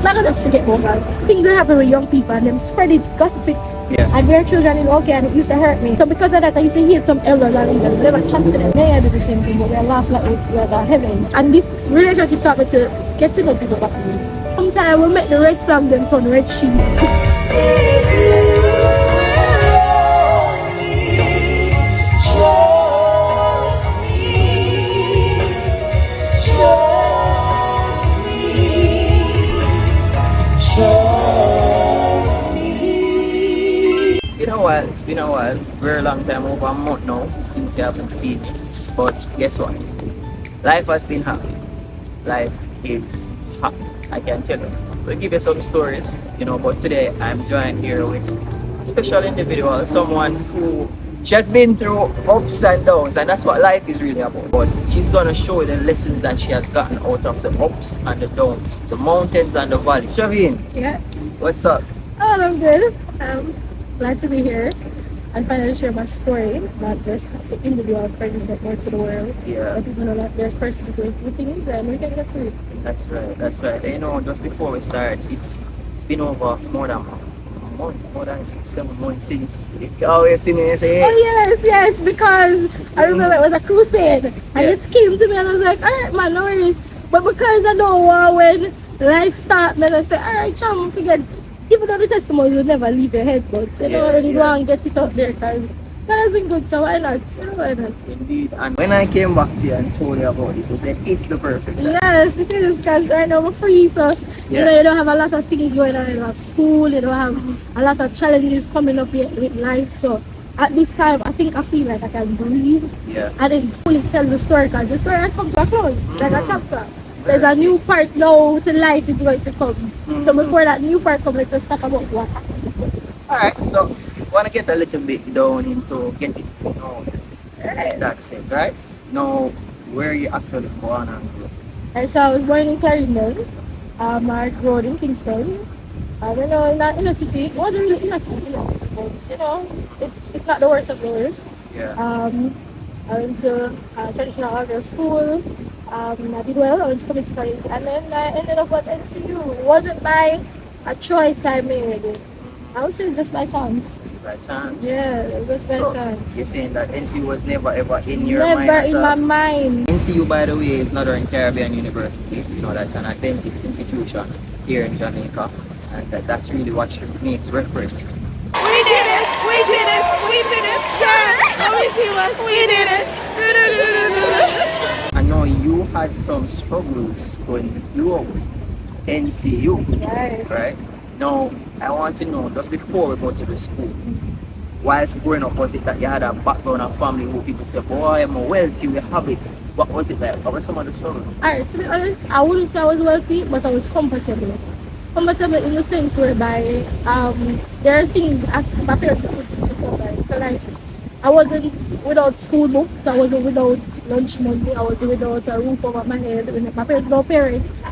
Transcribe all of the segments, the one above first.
not gonna just forget about that. Things will happen with young people and them spread it, gossip it. Yeah. And their children is okay and it used to hurt me. So because of that I used to hate some elders and leaders. We never chat to them. They do the same thing, but we laugh like we are heaven. And this relationship taught me to get to know people back then. Sometimes we make the red flag them turn red sheets. It's been a while, very long time, over a month now since you haven't seen me. But guess what? Life has been happy. Life is happy, I can tell you. We'll give you some stories, but today I'm joined here with a special individual, someone who she has been through ups and downs, and that's what life is really about. But she's gonna show you the lessons that she has gotten out of the ups and the downs, the mountains and the valleys. Chavine, Yeah. what's up? Oh, I'm good. Glad to be here and finally share my story, not just to individual friends but more to the world. Yeah. Let people know that there's persons going through things and we can get through it. That's right. Just before we start, it's been over more than months, more than 6-7 months since you always see me and say, hey. Oh yes, because I remember it was a crusade and it came to me and I was like, alright man, no worries. But because I know when life starts, I say, alright, chum, forget. Even though the testimonies will never leave your head, but you go and get it out there because God has been good, so why not? Why not? Indeed. And when I came back to you and told you about this, you said it's the perfect time. Yes, it is, because right now we're free, so you don't have a lot of things going on. You don't have school, you don't have a lot of challenges coming up yet with life, so at this time I feel like I can breathe and then fully tell the story, because the story has come to a close, like a chapter. So there's a new part now to life is going to come. So before that new part comes, let's just talk about what happened. Alright, so I want to get a little bit down into getting to know that's it, right? Know where you actually born and grew. And so I was born in Clarendon. I grew up in Kingston. In a inner city. It wasn't really inner city, but it's not the worst of the worst. Yeah. I went to traditional art school. I did well. I went to community college, and then I ended up at NCU. It wasn't a choice I made. I would say it's just by chance. By chance? Yeah, it was just by chance. You're saying that NCU was never ever in your mind? Never in my mind. NCU, by the way, is Northern Caribbean University. That's an Adventist institution here in Jamaica, and that's really what she makes reference. We did it! We did it! We did it! Yes! Let me see what we did it! I know you had some struggles when you were with NCU, right? Now, I want to know, just before we go to the school, whilst growing up, was it that you had a background of family who people say, boy, I'm wealthy, we have it? What was it like? What were some of the struggles? Alright, to be honest, I wouldn't say I was wealthy, but I was comfortable. Comfortable in the sense whereby there are things my parents could provide. So like, I wasn't without school books, I wasn't without lunch money, I wasn't without a roof over my head. My parents were parents,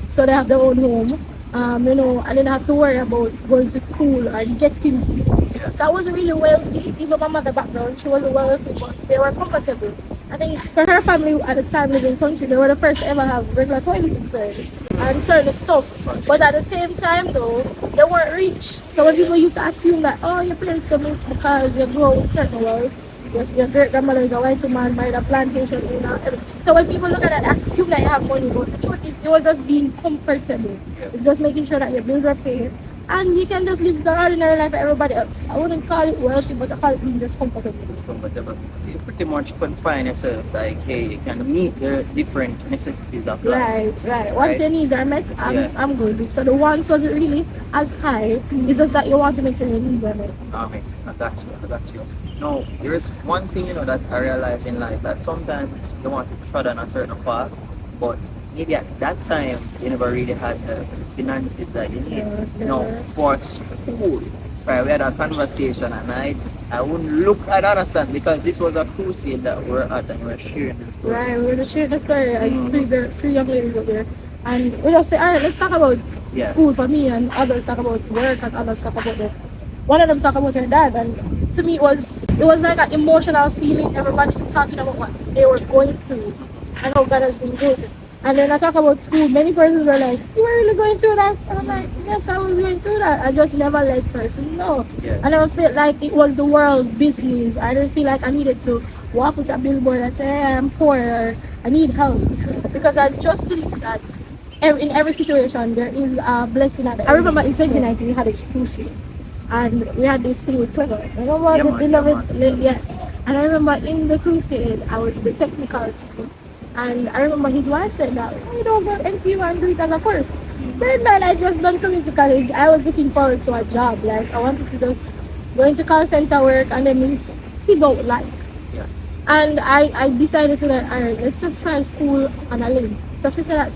so they have their own home. I didn't have to worry about going to school and getting things. So I wasn't really wealthy. Even my mother background, she wasn't wealthy, but they were comfortable. I think for her family at the time living in the country, they were the first to ever have regular toileting service and certain stuff. But at the same time though, they weren't rich. So when people used to assume that, oh, your parents don't make because you grow with certain wealth, your great grandmother is a white woman by the plantation, So when people look at that, they assume that you have money, but the truth is, it was just being comfortable. It's just making sure that your bills are paid and you can just live the ordinary life for everybody else. I wouldn't call it wealthy, but I call it being just comfortable. Just comfortable. You pretty much confine yourself, like, hey, you can meet the different necessities of life. Right. Once your needs are met, I'm good. So the wants wasn't really as high. It's just that you want to make sure your needs are met. I got you. No, there is one thing that I realize in life, that sometimes you want to tread on a certain path, but maybe at that time you never really had the finances that you need. For school. Right, we had a conversation and I wouldn't look at understand, because this was a crusade that we were at and we were sharing the story. Right, we were sharing the story as three young ladies up there. And we just say, alright, let's talk about school for me, and others talk about work, and others talk about the one of them talk about her dad, and to me it was like an emotional feeling, everybody talking about what they were going through and how God has been good. And then I talk about school, many persons were like, you were really going through that? And I'm like, yes, I was going through that. I just never let person know. Yeah. I never felt like it was the world's business. I didn't feel like I needed to walk with a billboard and say, hey, I'm poor or I need help. Because I just believe that in every situation there is a blessing at the end. I remember in 2019 we had a crusade. And we had this thing with Trevor. Remember the beloved? Yes. And I remember in the crusade, I was the technical team. And I remember his wife said that, why you don't go to NCU and do it as a course? Then I just done community college. I was looking forward to a job. Like, I wanted to just go into call center work and then see out life. Yeah. And I decided to that, all right, let's just try school on a link. So she said that,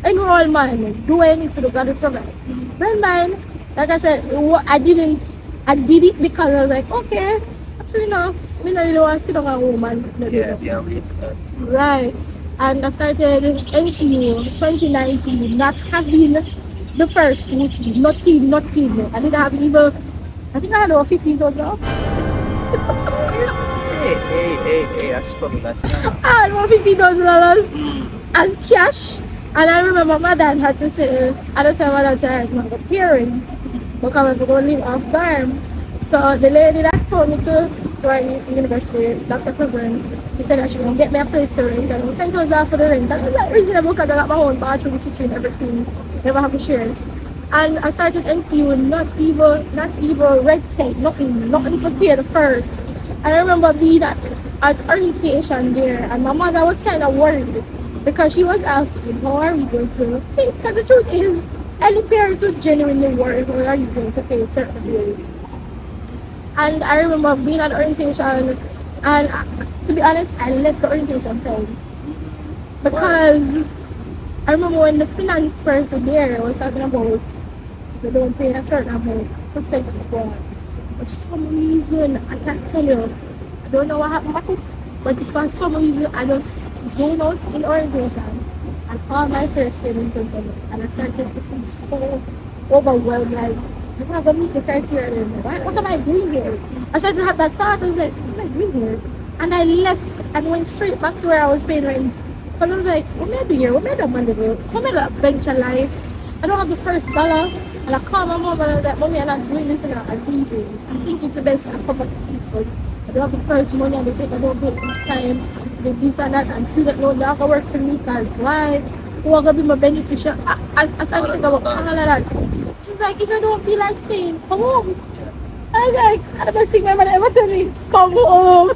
enroll man, do anything to the God of provide. Then mine, like I said, I did it because I was like, okay, actually no, I don't really want to sit down at home and Yeah, we start. Right. And I started NCU 2019, not having the first week, nothing. I didn't have even, I think I had over 15,000 now. Hey, I struggle. That's I had over $15,000 as cash. And I remember my dad had to say, at the time my dad said, my parents, because we're going to live off dorm. So the lady that told me to join university, Dr. Program, she said that she was going to get me a place to rent, and it was $10,000 for the rent. That was like reasonable because I got my own bathroom, kitchen, everything, never have to share. And I started NCU, not even red set, nothing for pay the first. And I remember being at orientation there, and my mother was kind of worried because she was asking, how are we going to pay? Because the truth is, any parents would genuinely worry, how are you going to pay certain bills? And I remember being at orientation, and to be honest, I left the orientation time because I remember when the finance person there was talking about they don't pay a certain amount percentage for some reason. I can't tell you. I don't know what happened, but it's for some reason I just zoned out in orientation, and all my first came in front of me, and I started to feel so overwhelmed, like, I'm not going to meet the criteria anymore. What am I doing here? I started to have that thought. I was like, what am I doing here? And I left and went straight back to where I was paying rent. Because I was like, what may I do here? What may I do on the road? How may I do adventure life? I don't have the first dollar. And I called my mom and I was like, Mommy, I'm not doing this and I'm leaving. I think it's the best I come back to this, but I don't have the first money, and they say if I don't do it this time, they do this and that, and student loan, they're going to work for me because why? Who are going to be my beneficiary? I started to think about all of that. She's like, if I don't feel like staying, come home. I was like, that's the best thing my mother ever told me, come home.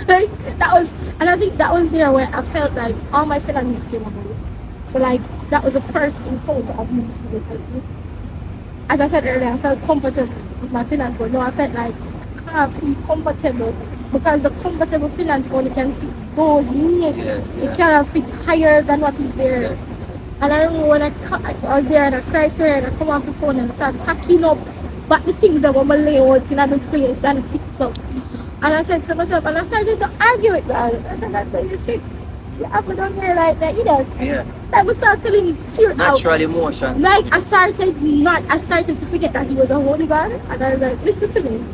Like, that was, and I think that was there where I felt like all my feelings came about. So like, that was the first encounter of me feeling like, as I said earlier, I felt comfortable with my finance, but no, I felt like I can't feel comfortable because the comfortable finance only can fit those needs. It cannot fit higher than what is there. And I remember when I was there and I cried to her and I come off the phone and I started packing up back the things that were my layout in the place and fix up. And I said to myself, and I started to argue with God. I said, God, but you see, you have me down here like that, you know. Yeah. Like we started telling him, serious natural emotions. Like I started to forget that he was a holy God. And I was like, listen to me.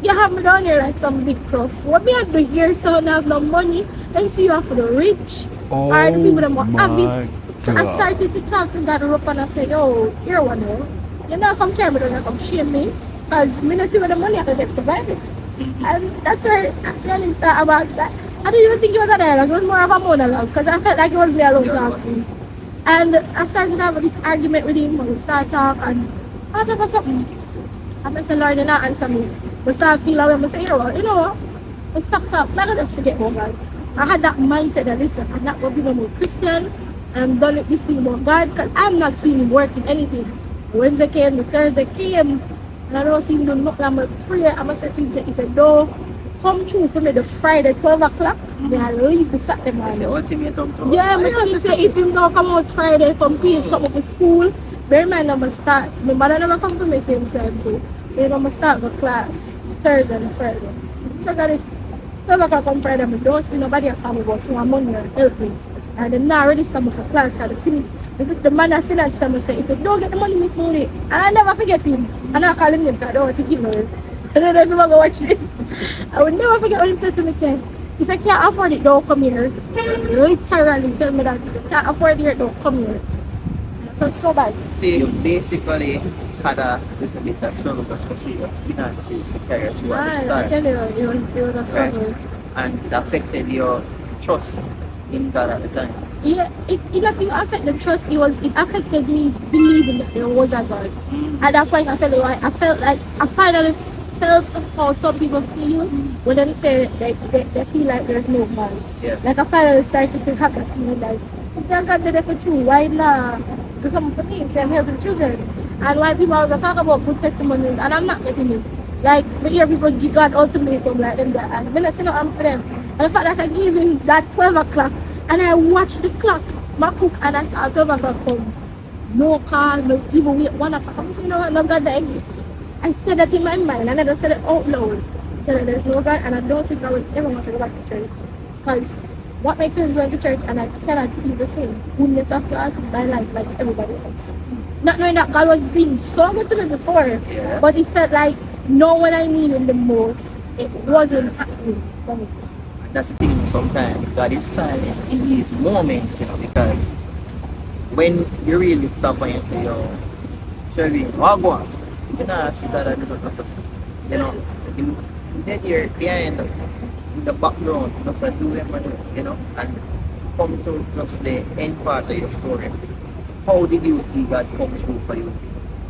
You have me down here like some big prof. What me I do here so I don't have no money and see you are for the rich or the people that want have it. So I started to talk to God rough and I said, yo, you're one now. You know, come carry me down and come shame me. Because me not see where the money I can get provided. And that's where I started about that. I didn't even think it was a dialogue, it was more of a monologue because I felt like it was me alone talking. And I started to have this argument with him and we started talking and I talk about something. And I said, Lord, you not answer me. I start feeling like I say, you know what? I stopped talking. I just forget about God. I had that mindset that listen, I'm not going to be no more Christian. I'm done with this thing about God because I'm not seeing him working anything. Wednesday came, the Thursday came, and I don't see him do nothing. I'm going to pray. I'm going to say to him, say, if you don't come through for me the Friday 12 o'clock, then I'll leave the Saturday morning. Yeah, I tell him, say, if him don't come out Friday, come pay something for school, bear in mind I'm going to start. My mother never come to me same time too. So I'm going to start my class Thursday and Friday. So I got it 12 o'clock on Friday, I don't see nobody come over, so I'm on here help me. And then now already start for class because the man at finance time say, if you don't get the money, Miss Moody, and I never forget him. And I call him because I don't want to give him. I don't know if you're going to watch this. I would never forget what he said to me, say, If I can't afford it, don't come here. Literally tell me that if you can't afford it, don't come here. And I felt so bad. See, you basically had a little bit of struggle because you see your finances to carry you through at the Man, I start. tell you, it was a struggle. And it affected your trust in God at the time. Yeah, it not even affected the trust. It affected me believing that there was a God. At that point, I felt like I finally felt how some people feel when they say they feel like there's no God. Yeah. Like I finally started to have that feeling like, if there's God there for true, why not do something for me? Say I'm helping children. And why people always talk about good testimonies and I'm not getting it. Like we hear people give God ultimatum like them there, and when I say no, I'm for them. And the fact that I gave him that 12 o'clock and I watched the clock, my cook, and I saw 12 o'clock come. No call, no even wait 1 o'clock. I'm saying, you know what, no God that exists. I said that in my mind and I don't said it out loud. I said that there's no God and I don't think I would ever want to go back to church. Because what makes sense going to church and I cannot feel the same goodness of God in my life like everybody else. Not knowing that God was being so good to me before, Yeah. but it felt like no when I needed him the most, it wasn't happening for me. That's the thing, sometimes God is silent in these moments, because when you really stop and you say, yo, Chavine, what go on? You know, see God and do nothing. Then you're behind in the background, just like do them, and come to just the end part of your story. How did you see God come through for you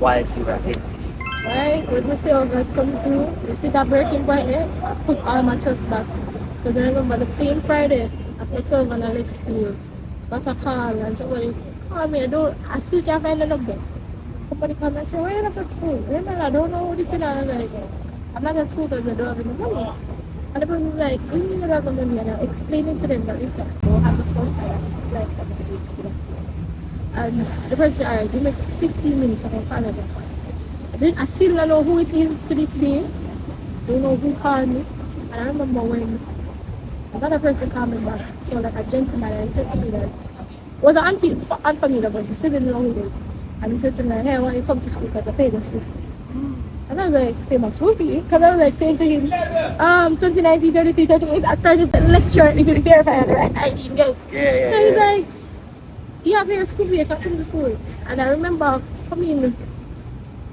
whilst you were ahead? Right? When you see how God come through, you see that breaking point there, I put all my trust back. Because I remember the same Friday, after 12 and I left school, got a call and somebody called me, I still can't find the number. Somebody called me and said, why are you not at school? Remember, I don't know what this is. I was like, I'm not at school because I don't have any money. And the person was like, you don't have the money. And I explained it to them that listen, I don't have the funds, I have to like the school to them. And the person said, alright, give me 15 minutes, I'm going to call them. I still don't know who it is to this day. Don't know who called me. And I remember when another person called me back, so like a gentleman, and he said to me that was an unfamiliar voice, he still didn't know who it is. And he said to me, hey, why you come to school? Because I paid the school fee. And I was like, pay my school fee? Because I was like saying to him, 2019, 33, 38, I started the lecture if you verify the right ID. So he's like, yeah, pay your school fee, I can't come to school. And I remember coming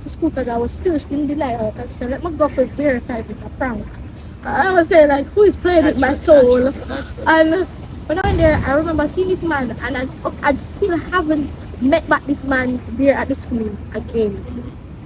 to school because I was still in denial because I said, let me go for verify if it's a prank. I was saying like, who is playing with my soul? And when I went there, I remember seeing this man and I still haven't met back this man there at the school again.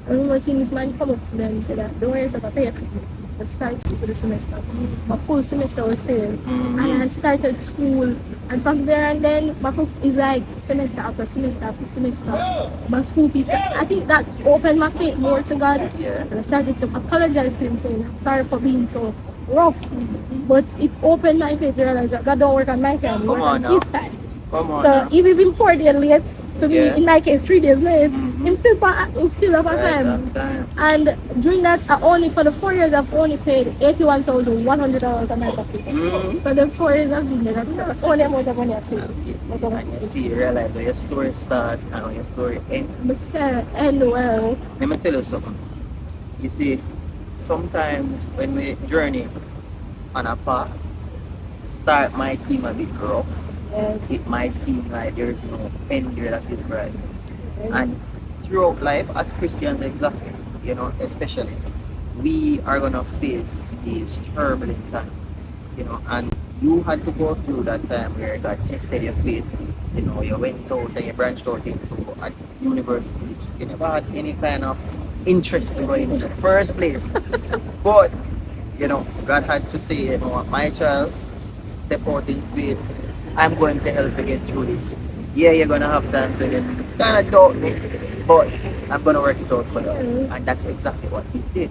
I remember seeing this man come up to me and he said that, don't worry yourself, I paid for it. I started school for the semester. My full semester was paid. And I started school. And from there and then, my book is like semester after semester after semester. My school fees. I think that opened my faith more to God. And I started to apologize to him saying, I'm sorry for being so rough. But it opened my faith to realize that God don't work on my time, He work on His time. So even 4 days late, for me, in my case, 3 days late, I'm still up on time. And during that, for the 4 years, I've only paid $81,100 a month. For the 4 years I've been there, that's the only amount of money I've paid. And you see, you realize where your story starts and where your story ends. And well. Let me tell you something. You see, sometimes when we journey on a path, start might seem a bit rough. Yes. It might seem like there is no end there that is bright. And throughout life, as Christians, exactly, especially, we are gonna face these turbulent times, and you had to go through that time where God tested your faith. You went out and you branched out into a university which you never had any kind of interest to go in the first place. But God had to say, my child, step out in faith. I'm going to help you get through this. Yeah, you're gonna have times when you kind of doubt me, but I'm gonna work it out for you. And that's exactly what He did.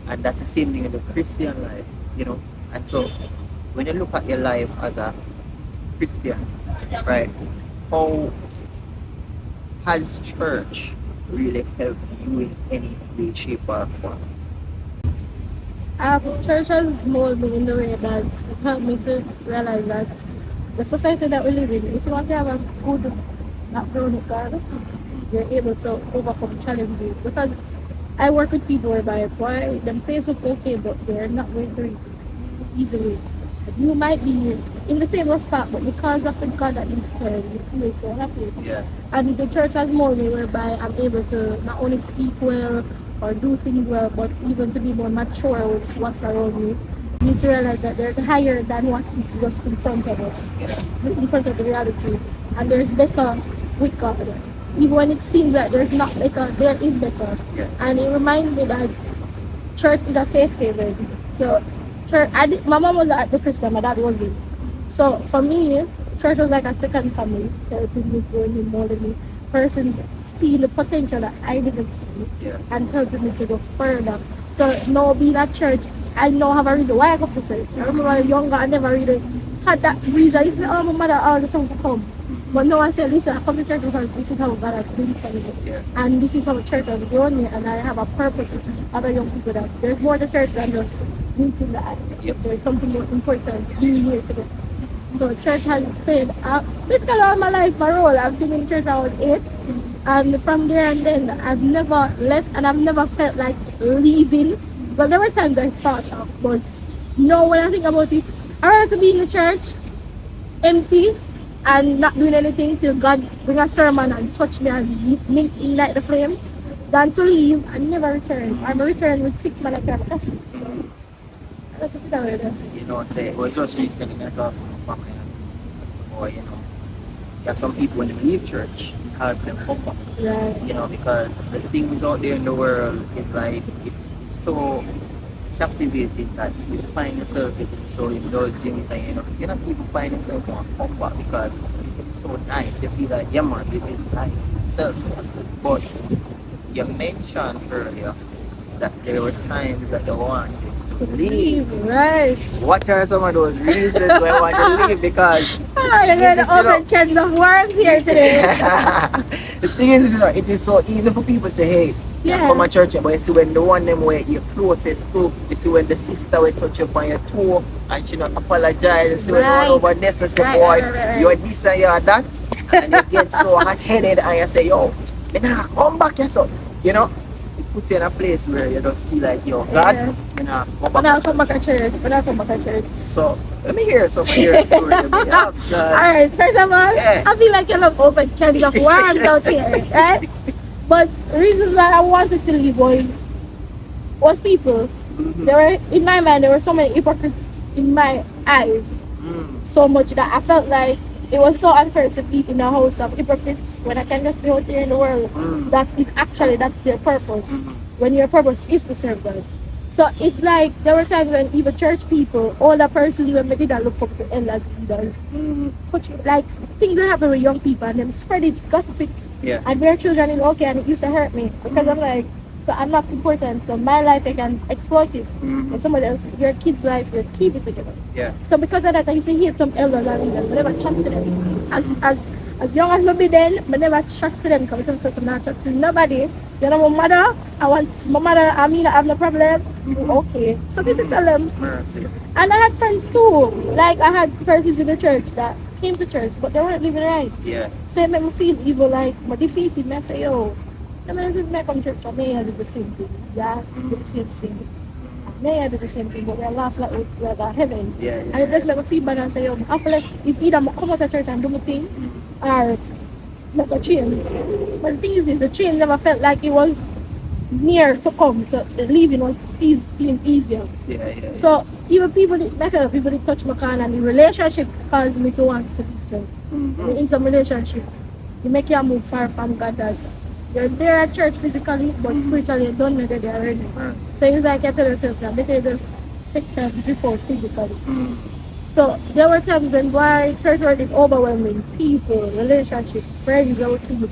And that's the same thing in the Christian life, And so, when you look at your life as a Christian, right? How has church really helped you in any way, shape, or form? Church has molded me in the way that it helped me to realize that the society that we live in, if you want to have a good background with God, you're able to overcome challenges. Because I work with people whereby them face look okay, but they're not going through it easily. You might be in the same rough path, but because of the God that you serve, you feel so happy. Yeah. And the church has molded me whereby I'm able to not only speak well or do things well, but even to be more mature with what's around me. You need to realize that there's higher than what is just in front of us, Yeah. in front of the reality. And there's better with God. Even when it seems that there's not better, there is better. Yes. And it reminds me that church is a safe haven. So, church. My mom was at the Christian, my dad wasn't. So for me, church was like a second family, helping me, growing me, molding me. Persons seeing the potential that I didn't see, Yeah. and helping me to go further. So now being at church, I now have a reason why I come to church. I remember when I was younger, I never really had that reason. I used to say, oh, my mother all the time to come. But now I say, listen, I come to church because this is how God has been for me. Yeah. And this is how church has grown me, and I have a purpose to teach other young people that there's more to church than just meeting that. Yep. There's something more important being here together. So church has played basically all my life my role. I've been in church when I was 8, and from there and then I've never left, and I've never felt like leaving. But there were times I thought of, but no, when I think about it, I'd rather to be in the church empty and not doing anything till God bring a sermon and touch me and ignite the flame than to leave and never return. I'm return with 6 months after I'm asleep. So I put it that way there. You know, say it was just recently I talked to my family and boy, you know, there are some people when they leave church, hard for them to come back. Right. You know, because the things out there in the world is like it's so captivating that you find yourself getting so indulgent and you know people find yourself want to come back because it's so nice. You feel like, yeah man, this is life itself. But you mentioned earlier that there were times that you wanted to leave. Right. What are some of those reasons why I want to leave? Because You're going to open cans of worms here today. the thing is, you know, it is so easy for people to say, hey, Yeah. come to church, but you see when the one them where you're closest to, you see when the sister will touch you on your toe and she not apologize, you see when Right. one over there so say, Right, boy, right. you're this and you're that, and you get so hot-headed and you say, yo, nah, come back yourself, you know? It puts you in a place where you just feel like, yo, God, Yeah. nah, come When I back. come back to church, So, let me hear some of your story that you have, God. Alright, first of all, Yeah. I feel like you love open cans of worms out here, right? But reasons why I wanted to leave was people. Mhm. There were, in my mind, there were so many hypocrites in my eyes. Mm. So much that I felt like it was so unfair to be in a house of hypocrites when I can just be out there in the world. Mm. That is actually, that's their purpose. Mhm. When your purpose is to serve God. So it's like there were times when even church people, older persons when they didn't look up to elders, leaders, touch like things will happen with young people and them spread it, gossip it, Yeah. and their children is okay, and it used to hurt me because I'm like, so I'm not important, so my life I can exploit it, Mhm. and somebody else, your kid's life, you keep it together. Yeah. So because of that, I used to hate some elders and leaders, but never chat to them. As young as me then, I never chat to them because I'm not chat to nobody. You know, my mother, I mean, I have no problem. Okay. So this is tell them. Mercy. And I had friends too. Like I had persons in the church that came to church, but they weren't living right. Yeah. So it made me feel evil, like, but defeated. I say, yo, I mean, since I come to church, I may do the same thing. Yeah, do the same thing. May I do the same thing, but they laugh like we're got heaven. Yeah, And it just made me feel bad and say, yo, I feel like it's either I come out of church and do my thing, or not a change. But the thing is, the change never felt like it was near to come, so the leaving seemed easier. Yeah. So even people that touch my car, and the relationship caused me to want to leave church. In some relationship, you make you move far from God. That you're there at church physically, but spiritually you don't know that they're already. So it's like you tell yourself, so better just take time to drip out physically. So there were times when why church was overwhelming, people, relationships, friends, everything.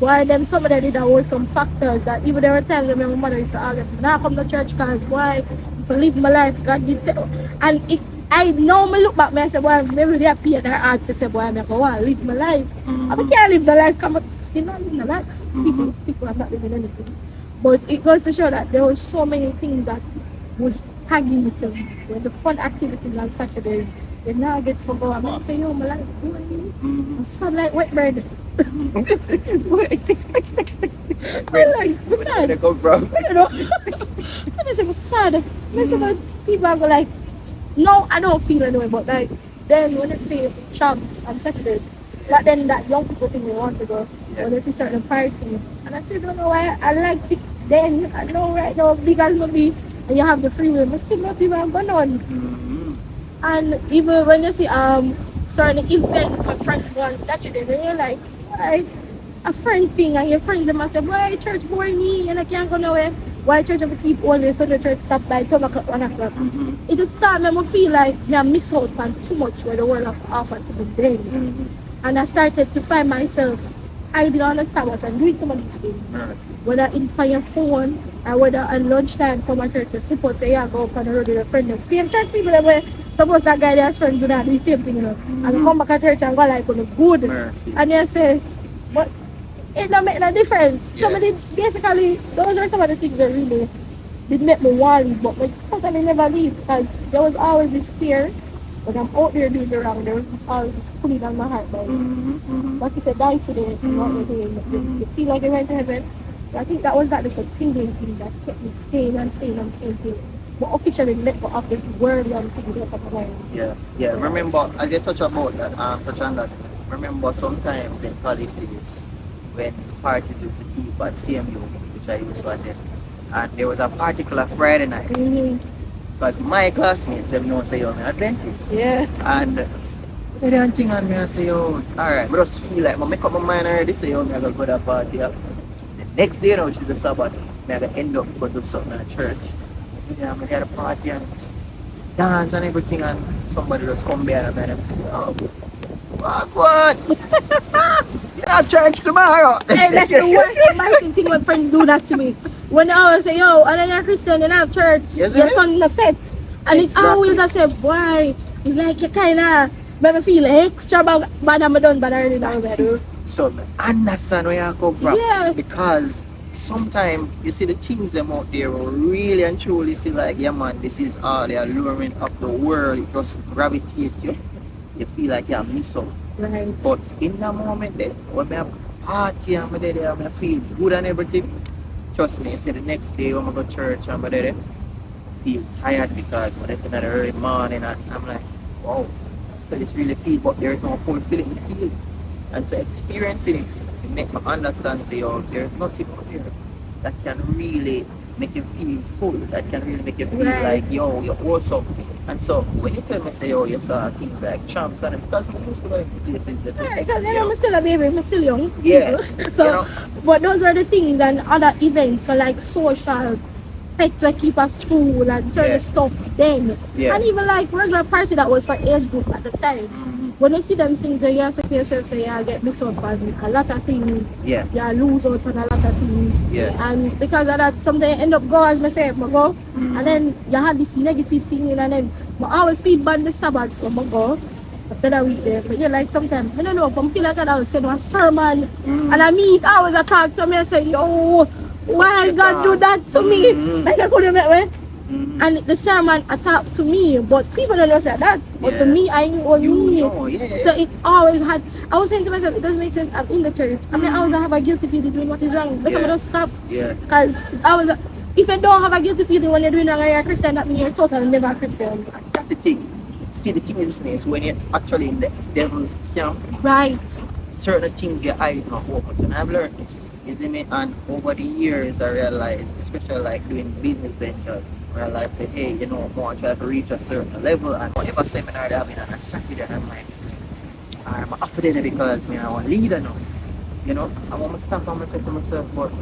Why them some of them did hold some factors that even there were times when my mother used to ask me, now come to church because why if I live my life, God did tell. And I now me look back and I say, well, maybe they appear their heart to say, boy, I'm going to live my life. I can't live the life, come still not living the life. People are not living anything. But it goes to show that there were so many things that was tagging me to when the fun activities on Saturday. They now get for go. I say, yo, my life, you know what I mean? My son like wet bread. I'm like, what's sad? Where come from? I don't know. I say, what's sad? I say, but people are go like, no, I don't feel anyway, but like then when I see champs and Saturday, but then that young people think they want to go when they see certain parties, and I still don't know why I like it. Then I know right now because maybe and you have the free will, but still not even going on. And even when you see certain events with friends go on Saturday, then you're like, alright, a friend thing, and your friends must say, why church boring me and I can't go nowhere. Why church have to keep always so the church stop by 12 o'clock, 1 o'clock. It would start me feel like I miss out on too much where the world have offered to me then. And I started to find myself, I didn't understand what I'm doing some of these things. Whether in your phone or whether at lunchtime come to church, you slip out, say, yeah, go up on the road with a friend. Same church people that were suppose that guy has friends with that do the same thing, you know. And come back to church and go like on the good. And you say, but it don't make no difference. Some of the basically those are some of the things that really did make me want to leave, but I totally never leave because there was always this fear. But I'm out there doing the wrong. There was always this pulling on my heart. But if you die today, what you're doing, you feel like you went to heaven. I think that was that little tingling thing that kept me staying. But officially let go of the worldly and things out of my mind. Yeah. So remember, as you touch about that, touch on that. Remember sometimes in college days when parties used to keep at CMU, which I used to attend, and there was a particular Friday night. Because my classmates, them know say, yo, I'm Adventist. Yeah. And they don't think on me and say, yo, alright, I just feel like I make up my mind already, say, yo, I'm going to go to that party. The next day, you know, which is the Sabbath, I'm going to end up going to do something at church. Yeah, I'm going to get a party and dance and everything, and somebody just come there and them say, oh, what? You're at church tomorrow. Hey, that's the worst embarrassing thing when friends do that to me. When they always say, yo, and then you're Christian, you don't have church, your son in a set. And it's always I say, boy, it's like you kind of make me feel extra bad I'm done, but I already know better. So, I understand where you come from. Yeah. Because sometimes you see the things them out there will really and truly see like, yeah man, this is all the allurement of the world. It just gravitates you. You feel like you miss out. Right. But in that moment there, when I party and I'm there, I feel good and everything. Trust me, see the next day when I go to church and I'm there, I feel tired because when I feel in the early morning and I'm like, wow, so this really feel, but there's no fulfilling feeling. And so experiencing it make me understand, say, oh, there's nothing out there that can really make you feel full, that can really make you feel like, yo, you're awesome. And so when you tell me, say, oh, you saw things like champs and because we used to go to places that because you know, I'm still a baby, I'm still young. Yeah. So, you know, but those are the things and other events, so like social effects we keep at school and certain stuff then. And even like regular party that was for age group at the time. When you see them things, you say to yourself, say, yeah, I get this up on a lot of things. Yeah. You lose out on a lot of things. Yeah. And because of that, sometimes you end up go as myself, I go. And then you have this negative feeling, and then I always feel bad the Sabbath, so I go. After that week there, but you're like sometimes, I don't know, if I feel like I was saying a sermon, and I meet, I always talk to me and say, yo, why God do that to me? Like I couldn't make way. And the sermon attacked to me, but people don't know that. But for me, I knew what me. So it always had. I was saying to myself, it doesn't make sense. I'm in the church. I mean, I always have a guilty feeling doing what is wrong. But I don't stop. Because I was. If you don't have a guilty feeling when you're doing wrong and you're a Christian, that means you're totally never a Christian. That's the thing. See, the thing is when you're actually in the devil's camp. Right. Certain things your eyes not open. And I've learned this. Isn't it? And over the years, I realized, especially like doing business ventures. Realize say, hey, you know, I want to try to reach a certain level, and whatever seminar they have in on a Saturday, I'm like, I'm after there because I want to lead now. You know, I want to stop and say to myself, but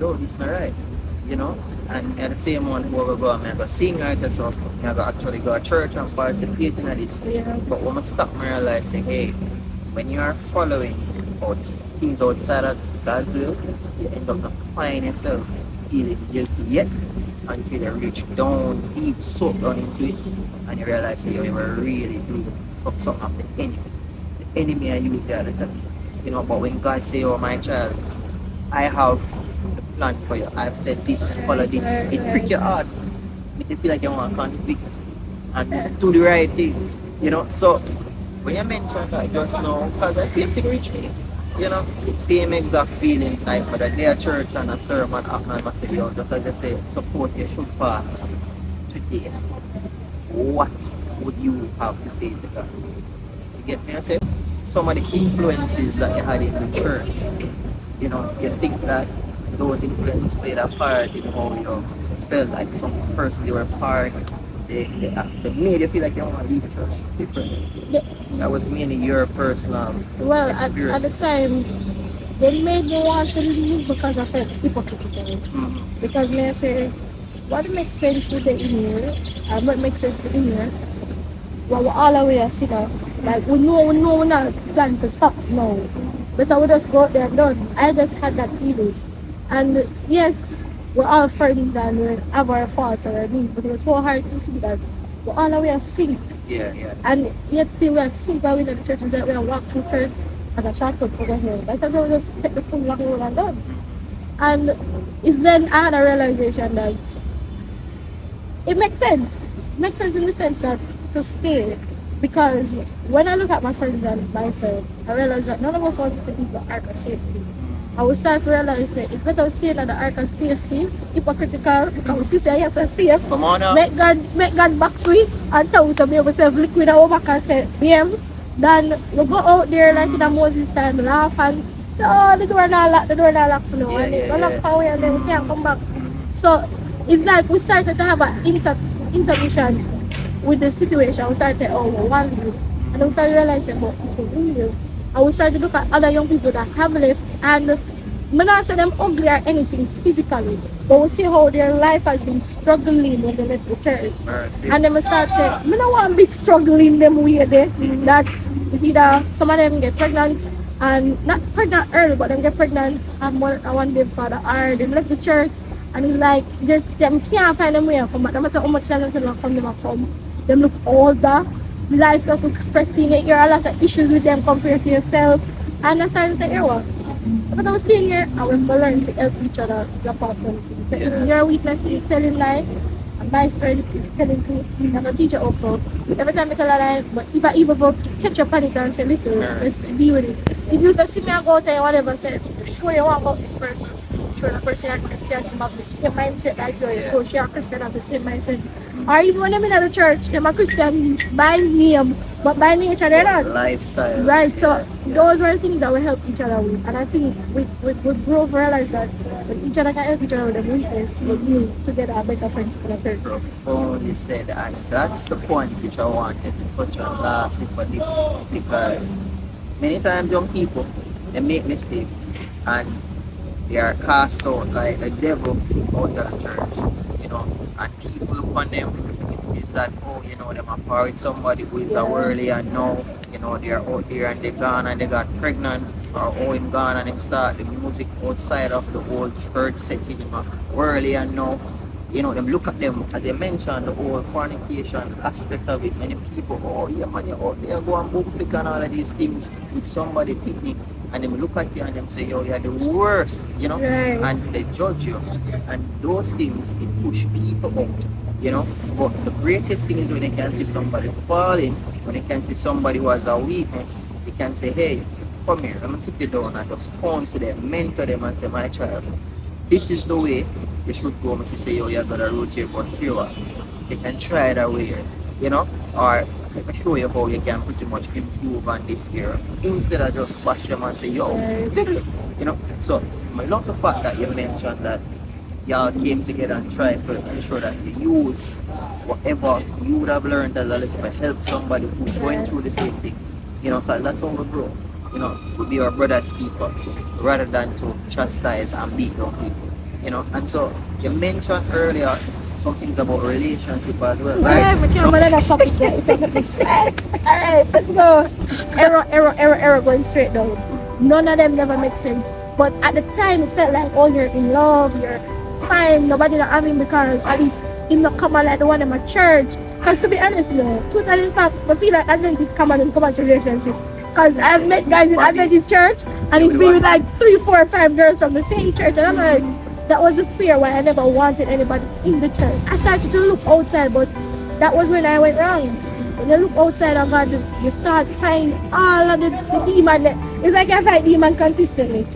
no, this is not right. You know, and at the same one who will go, I'm going to sing right or something, I'm going to actually go to church and participate in this. But when I stop, I realize, say, hey, when you are following things outside of God's will, you end up not finding yourself feeling guilty yet. Until you reach down, deep, soak down into it, and you realize that you were really doing something of the enemy. The enemy I use the other time. You know, but when God say, oh my child, I have the plan for you. I've said this, follow this. It prick your heart. Make you feel like you want to convict and do the right thing. You know, so when you mentioned that just now, because the same thing reached me. You know, the same exact feeling like for the day of church and a sermon after I say, yo, just as I say, suppose you should pass today. what would you have to say to God? You get me? I say some of the influences that you had in the church, you think that those influences played a part in how you felt like some person they were part. They made you feel like you want to leave the church different. That was mainly your personal Well, experience. at the time, they made me want to leave because I felt hypocritical. Because me I say, what makes sense with the in here, and what makes sense with the in here, well, we're all the way a sinner. Like, we know we're not plan to stop now. But I would just go out there and done. I just had that feeling. And yes, we're all friends and we have our faults and our needs, but it was so hard to see that we're all the way a sink. Yeah. And yet still we are sink when we in the church, is that we are walk through church as a shortcut for the hill. Like that's how we just take the full long road and done. And it's then I had a realization that it makes sense. It makes sense in the sense that to stay, because when I look at my friends and myself, I realize that none of us wanted to leave the ark of safety. I will start to realize that it's better to stay in the ark of safety, hypocritical, because we say yes, I'm safe. Come on now. Make God box we and tell us to be able to have liquid and over and say, BM, then we go out there like in a Moses time, laugh and say, oh, the door not locked for now. And they go lock away and then we can't come back. So it's like we started to have an intermission with the situation. We started to say, oh, we want to. And then we started realizing, but if we leave, and we started to look at other young people that have left, and I'm not saying them ugly or anything physically, but we see how their life has been struggling when they left the church. And then we start saying, I don't want to be struggling them way there. That is either some of them get pregnant, and not pregnant early, but them get pregnant and one day father, or they left the church, and it's like, them can't find them way to come back. No matter how much time them come, them look older. Life just looks stressing. You hear a lot of issues with them compared to yourself. And I started to say, hey, what? But I was staying here, and we're going to learn to help each other drop off something. So if your weakness is telling lie, and my strength is telling truth, I'm going to teach you also. Every time I tell a lie, but if I even go catch up on it and say, listen, let's deal with it. If you see me go out there, whatever, say, sure you want about this person. Sure the person is Christian, you have the same mindset like you. Sure she is Christian, have the same mindset. Or even when I'm in the church, they're a Christian by name, but by nature they're not. Lifestyle. Right, so those were things that we help each other with. And I think we grow to realize that each other can help each other with the weakness, we deal together a better friendship in the church. Profoundly said, and that's the point which I wanted to touch on lastly for this, because many times young people, they make mistakes and they are cast out like the devil out of the church, and people look on them, if it is that, oh, them are married somebody who is a worldly, and now, they are out there and they gone and they got pregnant, or oh, him gone and him start the music outside of the old church setting, him a worldly, and now, them look at them, as they mentioned, the whole fornication aspect of it. Many people, oh yeah man, you're out there go and book flick and all of these things with somebody picnic, and them look at you and them say, yo, you're the worst, Right. and they judge you. And those things, it push people out, But the greatest thing is when they can see somebody falling, when they can see somebody who has a weakness, they can say, hey, come here, let me sit you down and just counsel them, mentor them and say, my child, this is the way you should go. I say, yo, you're gonna root here, but here what? You can try that way, or let me show you how you can pretty much improve on this here, instead of just bash them and say, yo, So I love the fact that you mentioned that y'all came together and tried to ensure that you use whatever you would have learned as a lesson to help somebody who's going through the same thing, because that's how we grow. We be our brother's keepers rather than to chastise and beat down people, and so you mentioned earlier some things about relationship as well, right? Alright, let's go. Error, going straight down. None of them never make sense. But at the time, it felt like, oh, you're in love, you're fine, nobody not having, because at least him not come out like the one in my church. Because to be honest, truth and in fact, I feel like Adventists come out to relationship. Because I've met guys in Adventist church, and it's been with like 3, 4, 5 girls from the same church, and I'm like, that was the fear why I never wanted anybody in the church. I started to look outside, but that was when I went wrong. When you look outside of God, you start finding all of the demons. It's like I fight demons consistently.